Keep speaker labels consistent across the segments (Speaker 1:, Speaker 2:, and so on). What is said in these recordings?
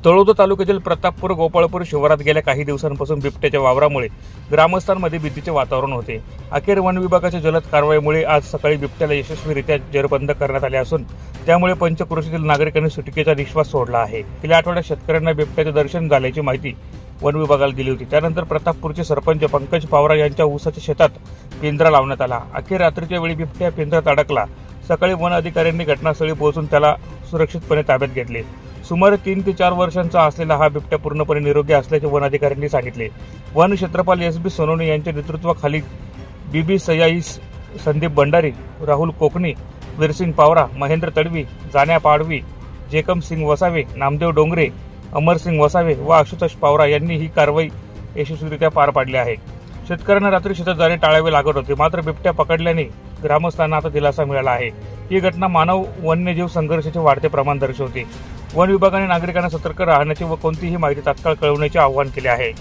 Speaker 1: तळोदा तालुक्यातील प्रतापपूर गोपाळपूर शिवारात गेल्या काही दिवसांपासून बिबट्याच्या वावरामुळे ग्रामस्थांमध्ये भीतीचे वातावरण होते। अखेर वन विभागाच्या जलद कारवाईमुळे आज सकाळी बिबट्याला यशस्वीरित्या जेरबंद करण्यात आले असून त्यामुळे पंचक्रोशीतील नागरिकांनी सुटकेचा निश्वास सोडला आहे। गेल्या आठवड्यात शेतकऱ्यांना बिबट्याचे दर्शन झाल्याची माहिती वन विभागाला दिली होती। त्यानंतर प्रतापपूरचे सरपंच पंकज पावरा यांच्या ऊसाच्या शेतात पिंजरा लावण्यात आला। अखेर रात्रीच्या वेळी बिबट्या पिंजऱ्यात अडकला। सकाळी वन अधिकाऱ्यांनी घटनास्थळी पोहोचून त्याला सुरक्षितपणे ताब्यात घेतले। सुमारे 3 ते 4 वर्षांचा असलेला हा बिबट्या पूर्णपणे निरोगी असल्याचे वन अधिकाऱ्यांनी सांगितले। वन क्षेत्रपाल एस.बी. सोनवणे यांच्या नेतृत्वाखाली बीबी सयाईस, संदीप भंडारी, राहुल कोकणी, वीरसिंग पावरा, महेंद्र तडवी, जाण्या पाडवी, जेकम सिंग वसावे, नामदेव डोंगरे, अमरसिंग वसावे व आशुतोष पावरा यांनी ही कारवाई यशस्वीरित्या पार पाडली आहे। शेतकऱ्यांना रात्री शेतात जाणे टाळावे लागत होते, मात्र बिबट्या पकडल्याने ग्रामस्थांना आता दिलासा मिळाला आहे। ही घटना मानव वन्यजीव संघर्षाचे वाढते प्रमाण दर्शवते। वन विभागाने नागरिकांना सतर्क राहण्याचे व कोणतीही माहिती तात्काळ कळवण्याचे आवाहन केले आहे।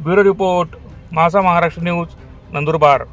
Speaker 1: Bureau report, Maharashtra news, Nandurbar.